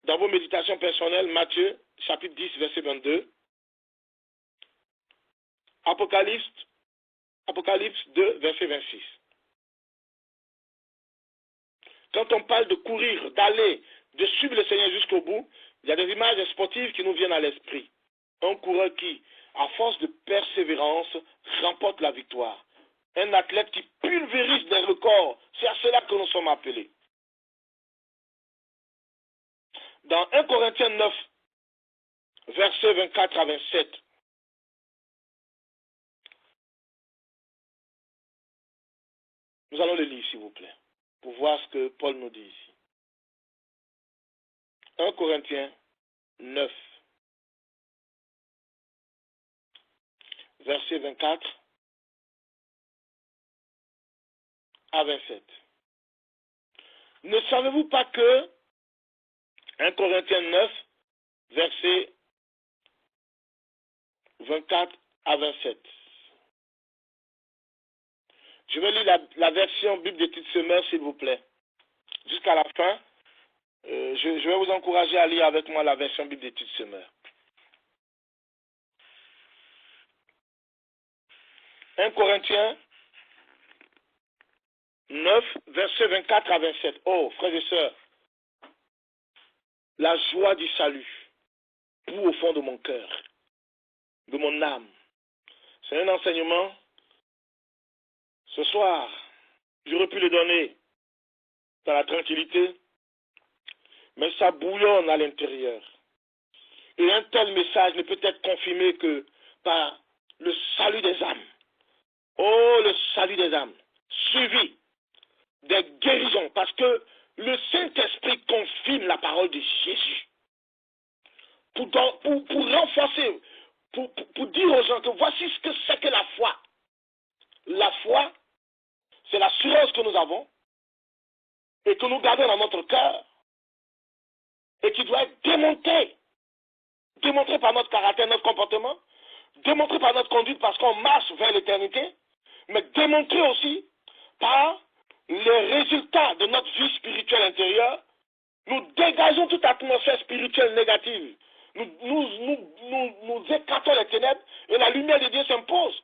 dans vos méditations personnelles Matthieu, chapitre 10, verset 22. Apocalypse 2, verset 26. Quand on parle de courir, d'aller, de suivre le Seigneur jusqu'au bout, il y a des images sportives qui nous viennent à l'esprit. Un coureur qui, à force de persévérance, remporte la victoire. Un athlète qui pulvérise des records. C'est à cela que nous sommes appelés. Dans 1 Corinthiens 9, versets 24 à 27, nous allons le lire, s'il vous plaît, pour voir ce que Paul nous dit ici. 1 Corinthiens 9, versets 24 à 27. Ne savez-vous pas que 1 Corinthiens 9, versets 24 à 27. Je vais lire la version Bible des petites semeurs, s'il vous plaît. Jusqu'à la fin, je vais vous encourager à lire avec moi la version Bible des petites semeurs. 1 Corinthiens 9, versets 24 à 27. Oh, frères et sœurs, la joie du salut, pour au fond de mon cœur, de mon âme. C'est un enseignement. Ce soir, j'aurais pu le donner dans la tranquillité, mais ça bouillonne à l'intérieur. Et un tel message ne peut être confirmé que par le salut des âmes. Oh, le salut des âmes, suivi des guérisons, parce que le Saint-Esprit confirme la parole de Jésus. Pour renforcer, pour dire aux gens que voici ce que c'est que la foi. La foi, c'est l'assurance que nous avons et que nous gardons dans notre cœur et qui doit être démontrée. Démontrée par notre caractère, notre comportement, démontrée par notre conduite parce qu'on marche vers l'éternité, mais démontrée aussi par les résultats de notre vie spirituelle intérieure. Nous dégageons toute atmosphère spirituelle négative. Nous écartons les ténèbres et la lumière de Dieu s'impose.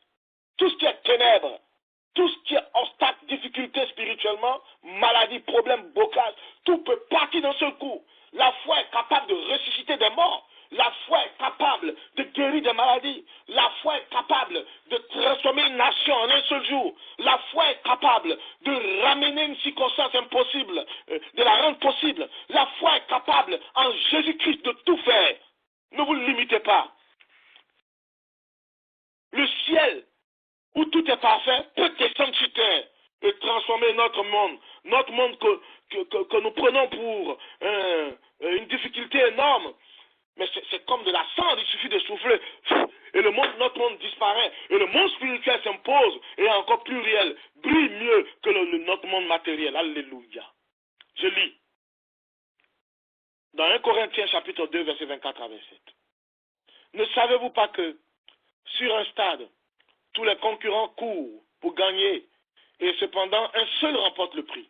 Tout ce qui est ténèbres, tout ce qui est obstacle, difficulté spirituellement, maladie, problème, blocage, tout peut partir d'un seul coup. La foi est capable de ressusciter des morts. La foi est capable de guérir des maladies. La foi est capable de transformer une nation en un seul jour. La foi est capable de ramener une circonstance impossible, de la rendre possible. La foi est capable en Jésus-Christ de tout faire. Ne vous limitez pas. Le ciel, où tout est parfait, peut descendre sur terre et transformer notre monde notre monde que nous prenons pour une difficulté énorme, mais c'est comme de la cendre, il suffit de souffler, et notre monde disparaît, et le monde spirituel s'impose, et est encore plus réel, brille mieux que notre monde matériel. Alléluia. Je lis. Dans 1 Corinthiens chapitre 2, verset 24 à 27. Ne savez-vous pas que sur un stade, tous les concurrents courent pour gagner, et cependant un seul remporte le prix.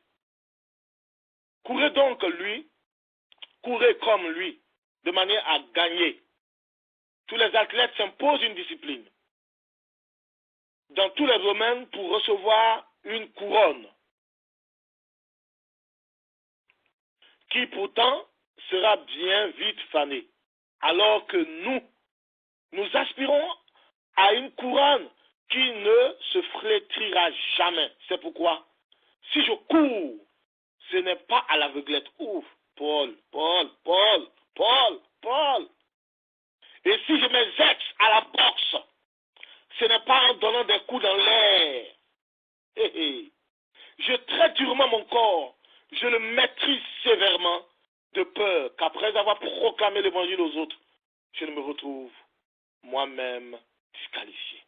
Courez donc courez comme lui, de manière à gagner. Tous les athlètes s'imposent une discipline dans tous les domaines pour recevoir une couronne, qui pourtant sera bien vite fanée, alors que nous aspirons à une couronne qui ne se flétrira jamais. C'est pourquoi, si je cours, ce n'est pas à l'aveuglette. Ouf, Paul. Et si je m'exerce à la boxe, ce n'est pas en donnant des coups dans l'air. Je traite durement mon corps, je le maîtrise sévèrement, de peur qu'après avoir proclamé l'évangile aux autres, je ne me retrouve moi-même disqualifié.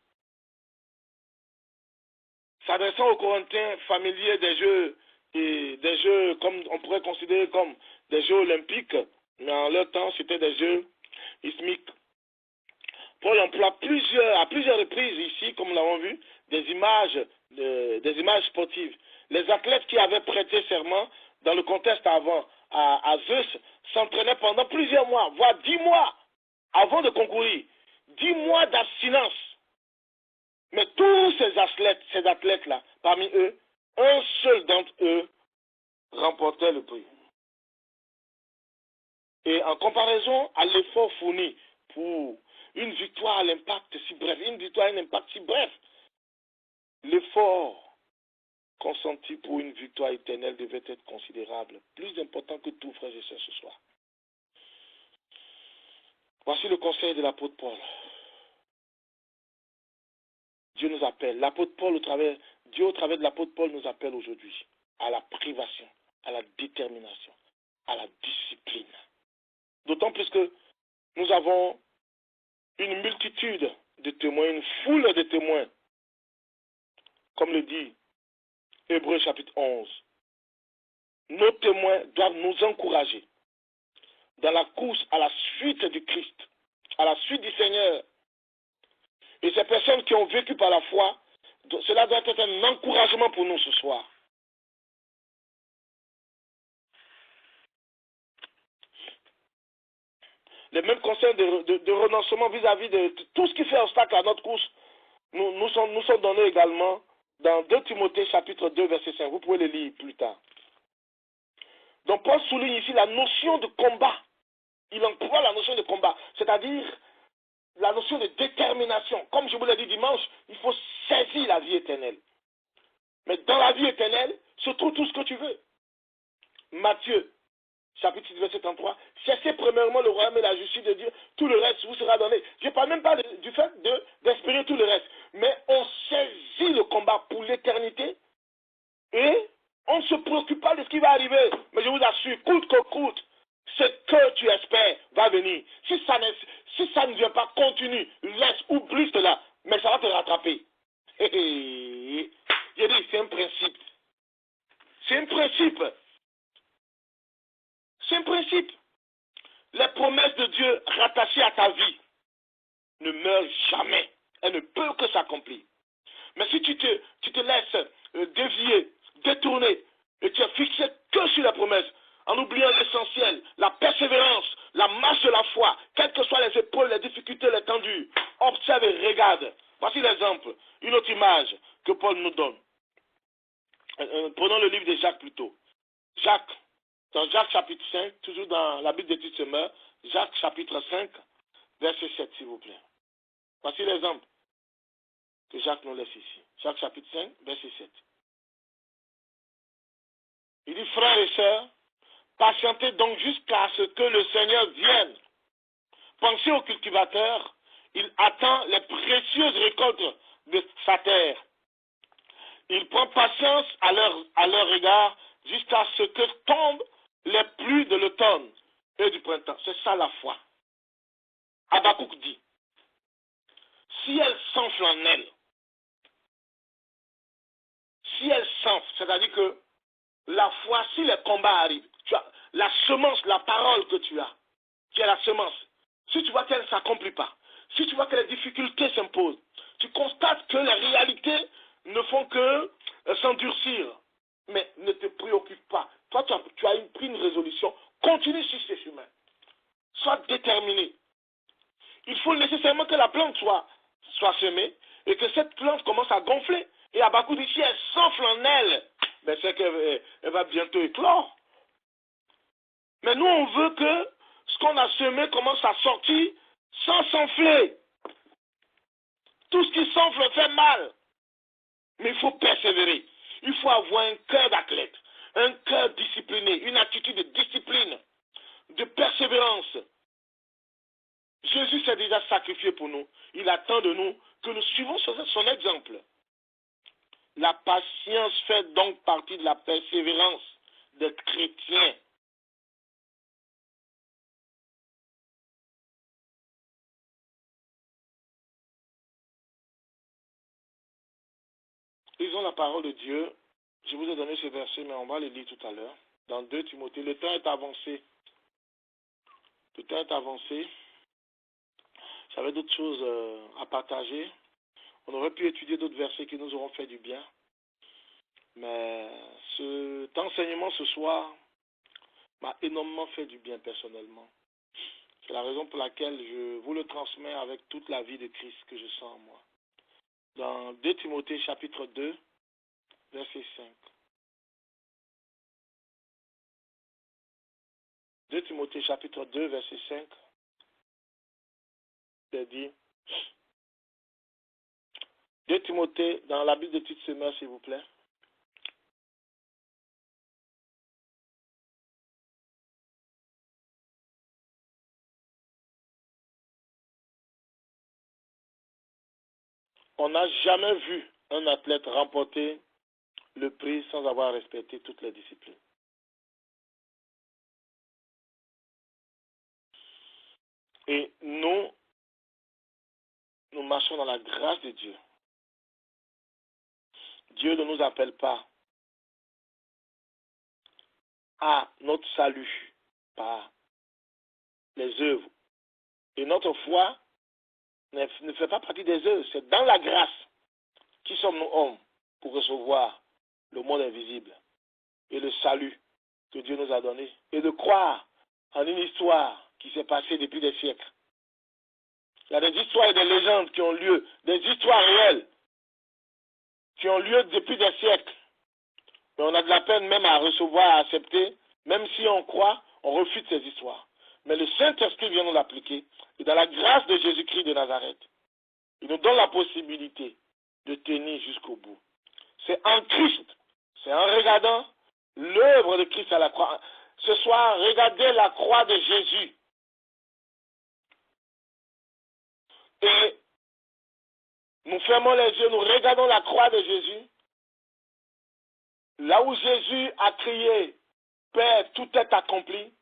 S'adressant aux Corinthiens familiers des jeux comme on pourrait considérer comme des jeux olympiques, mais en leur temps c'était des jeux ismiques. Paul emploie à plusieurs reprises ici, comme nous l'avons vu, des images sportives. Les athlètes qui avaient prêté serment dans le contexte avant à Zeus s'entraînaient pendant plusieurs mois, voire 10 mois avant de concourir. 10 mois d'abstinence. Mais tous ces athlètes-là, parmi eux, un seul d'entre eux remportait le prix. Et en comparaison à l'effort fourni pour une victoire à l'impact si bref, l'effort consenti pour une victoire éternelle devait être considérable, plus important que tout, frères et sœurs, ce soir. Voici le conseil de l'apôtre Paul. Dieu nous appelle. Dieu, au travers de l'apôtre Paul, nous appelle aujourd'hui à la privation, à la détermination, à la discipline. D'autant plus que nous avons une multitude de témoins, une foule de témoins, comme le dit Hébreux chapitre 11. Nos témoins doivent nous encourager dans la course à la suite du Christ, à la suite du Seigneur. Et ces personnes qui ont vécu par la foi, cela doit être un encouragement pour nous ce soir. Les mêmes conseils de renoncement vis-à-vis de tout ce qui fait obstacle à notre course nous sont donnés également dans 2 Timothée chapitre 2 verset 5. Vous pouvez le lire plus tard. Donc Paul souligne ici la notion de combat. Il emploie la notion de combat, c'est-à-dire la notion de détermination. Comme je vous l'ai dit dimanche, il faut saisir la vie éternelle. Mais dans la vie éternelle se trouve tout ce que tu veux. Matthieu chapitre 6, verset 33, cherchez premièrement le royaume et la justice de Dieu, tout le reste vous sera donné. Je ne parle même pas du fait d'espérer tout le reste, mais on saisit le combat pour l'éternité et on ne se préoccupe pas de ce qui va arriver. Mais je vous assure, coûte que coûte, ce que tu espères va venir. Si ça ne vient pas, continue, laisse, oublie cela, mais ça va te rattraper. J'ai dit, c'est un principe. C'est un principe. C'est un principe. Les promesses de Dieu rattachées à ta vie ne meurent jamais. Elles ne peuvent que s'accomplir. Mais si tu te laisses dévier, détourner, et tu es fixé que sur la promesse, en oubliant l'essentiel, la persévérance, la marche de la foi, quelles que soient les épreuves, les difficultés, les tendus, observe et regarde. Voici l'exemple, une autre image que Paul nous donne. Prenons le livre de Jacques plutôt. Dans Jacques chapitre 5, toujours dans la Bible d'études semeurs, Jacques chapitre 5, verset 7, s'il vous plaît. Voici l'exemple que Jacques nous laisse ici. Jacques chapitre 5, verset 7. Il dit, frères et sœurs, patientez donc jusqu'à ce que le Seigneur vienne. Pensez au cultivateur, il attend les précieuses récoltes de sa terre. Il prend patience à leur égard jusqu'à ce que tombent les pluies de l'automne et du printemps. C'est ça la foi. Habakkuk dit, si elle s'enfle en elle, si elle s'enfle, c'est-à-dire que la foi, si les combats arrivent, tu as la semence, la parole que tu as, qui est la semence, si tu vois qu'elle ne s'accomplit pas, si tu vois que les difficultés s'imposent, tu constates que les réalités ne font que s'endurcir, mais ne te préoccupe pas. Toi, tu as pris une résolution, continue sur ce chemin. Sois déterminé. Il faut nécessairement que la plante soit semée et que cette plante commence à gonfler. Et Habakkuk dit, si elle s'enfle en elle, ben c'est qu'elle va bientôt éclore. Mais nous, on veut que ce qu'on a semé commence à sortir sans s'enfler. Tout ce qui s'enfle fait mal. Mais il faut persévérer. Il faut avoir un cœur d'athlète, un cœur discipliné, une attitude de discipline, de persévérance. Jésus s'est déjà sacrifié pour nous. Il attend de nous que nous suivons son exemple. La patience fait donc partie de la persévérance des chrétiens. Lisons la parole de Dieu. Je vous ai donné ce verset, mais on va le lire tout à l'heure. Dans 2 Timothée, le temps est avancé. Le temps est avancé. J'avais d'autres choses à partager. On aurait pu étudier d'autres versets qui nous auront fait du bien. Mais cet enseignement ce soir m'a énormément fait du bien personnellement. C'est la raison pour laquelle je vous le transmets avec toute la vie de Christ que je sens en moi. Dans 2 Timothée chapitre 2, verset 5. 2 Timothée chapitre 2, verset 5. C'est dit. 2 Timothée, dans la Bible de Tite Semeur, s'il vous plaît. On n'a jamais vu un athlète remporter le prix sans avoir respecté toutes les disciplines. Et nous marchons dans la grâce de Dieu. Dieu ne nous appelle pas à notre salut par les œuvres. Et notre foi ne fait pas partie des œuvres. C'est dans la grâce. Qui sommes-nous hommes pour recevoir le monde invisible et le salut que Dieu nous a donné et de croire en une histoire qui s'est passée depuis des siècles. Il y a des histoires et des légendes qui ont lieu, des histoires réelles qui ont lieu depuis des siècles. Mais on a de la peine même à recevoir, à accepter, même si on croit, on refuse ces histoires. Mais le Saint-Esprit vient nous l'appliquer. Et dans la grâce de Jésus-Christ de Nazareth, il nous donne la possibilité de tenir jusqu'au bout. C'est en Christ, c'est en regardant l'œuvre de Christ à la croix. Ce soir, regardez la croix de Jésus. Et nous fermons les yeux, nous regardons la croix de Jésus. Là où Jésus a crié, Père, tout est accompli.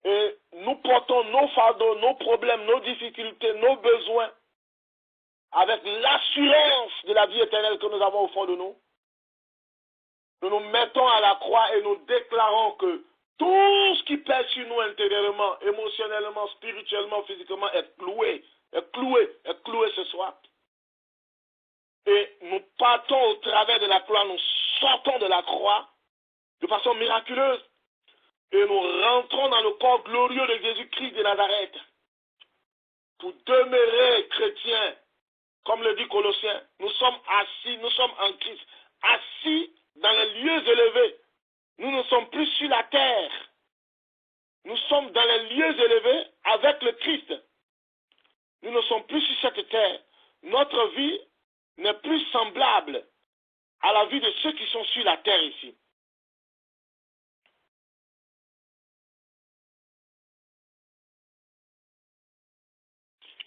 Et nous portons nos fardeaux, nos problèmes, nos difficultés, nos besoins avec l'assurance de la vie éternelle que nous avons au fond de nous. Nous nous mettons à la croix et nous déclarons que tout ce qui pèse sur nous intérieurement, émotionnellement, spirituellement, physiquement est cloué ce soir. Et nous partons au travers de la croix, nous sortons de la croix de façon miraculeuse et nous rentrons dans le corps glorieux de Jésus-Christ de Nazareth pour demeurer chrétiens. Comme le dit Colossiens, nous sommes assis, nous sommes en Christ, assis dans les lieux élevés. Nous ne sommes plus sur la terre. Nous sommes dans les lieux élevés avec le Christ. Nous ne sommes plus sur cette terre. Notre vie n'est plus semblable à la vie de ceux qui sont sur la terre ici.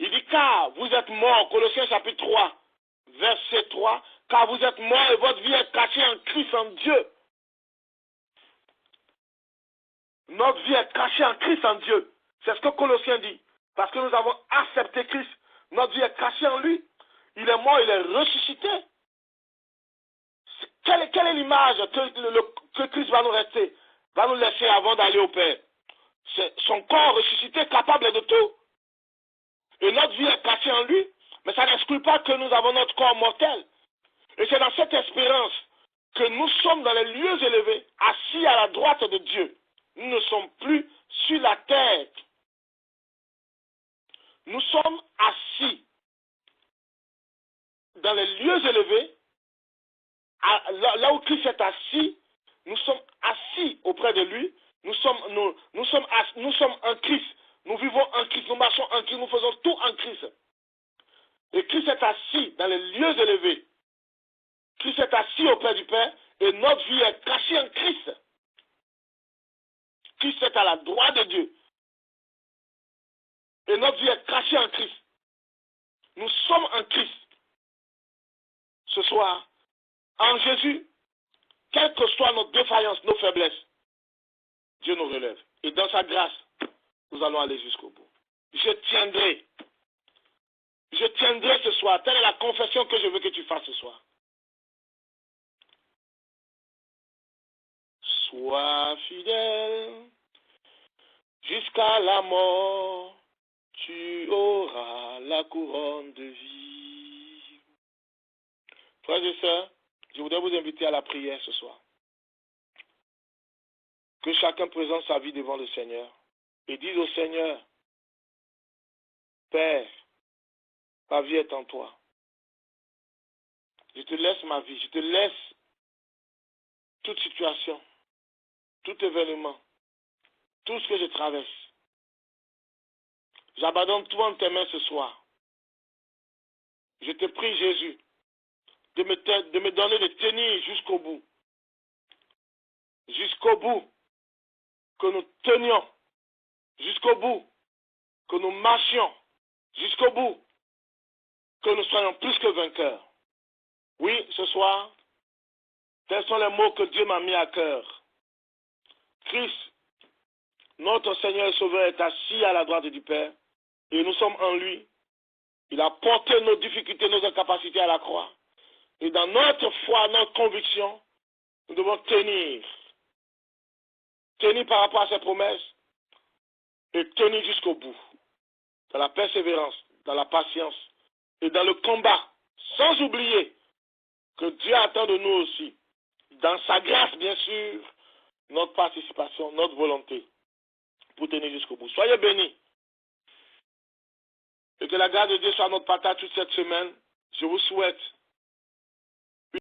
Il dit, car vous êtes morts, Colossiens chapitre 3, verset 3, car vous êtes morts et votre vie est cachée en Christ, en Dieu. Notre vie est cachée en Christ, en Dieu. C'est ce que Colossiens dit. Parce que nous avons accepté Christ. Notre vie est cachée en lui. Il est mort, il est ressuscité. Quelle est l'image que Christ va nous rester, va nous laisser avant d'aller au Père? C'est son corps ressuscité, capable de tout. Et notre vie est cachée en lui, mais ça n'exclut pas que nous avons notre corps mortel. Et c'est dans cette espérance que nous sommes dans les lieux élevés, assis à la droite de Dieu. Nous ne sommes plus sur la terre. Nous sommes assis dans les lieux élevés, là où Christ est assis, nous sommes assis auprès de lui, nous sommes en Christ, nous vivons en Christ, nous marchons en Christ, nous faisons tout en Christ. Et Christ est assis dans les lieux élevés. Christ est assis auprès du Père et notre vie est cachée en Christ. Christ est à la droite de Dieu. Et notre vie est cachée en Christ. Nous sommes en Christ. Ce soir, en Jésus, quelle que soit notre défaillance, nos faiblesses, Dieu nous relève. Et dans sa grâce, nous allons aller jusqu'au bout. Je tiendrai ce soir. Telle est la confession que je veux que tu fasses ce soir. Sois fidèle jusqu'à la mort, tu auras la couronne de vie. Frères et sœurs, je voudrais vous inviter à la prière ce soir. Que chacun présente sa vie devant le Seigneur et dise au Seigneur, Père, ma vie est en toi. Je te laisse ma vie, je te laisse toute situation, tout événement, tout ce que je traverse. J'abandonne tout en tes mains ce soir. Je te prie, Jésus, de me donner de tenir jusqu'au bout. Jusqu'au bout, que nous tenions. Jusqu'au bout, que nous marchions. Jusqu'au bout, que nous soyons plus que vainqueurs. Oui, ce soir, tels sont les mots que Dieu m'a mis à cœur. Christ, notre Seigneur et Sauveur, est assis à la droite du Père et nous sommes en lui. Il a porté nos difficultés, nos incapacités à la croix. Et dans notre foi, notre conviction, nous devons tenir. Tenir par rapport à ses promesses et tenir jusqu'au bout. Dans la persévérance, dans la patience et dans le combat. Sans oublier que Dieu attend de nous aussi, dans sa grâce bien sûr, notre participation, notre volonté pour tenir jusqu'au bout. Soyez bénis. Et que la grâce de Dieu soit notre partage toute cette semaine. Je vous souhaite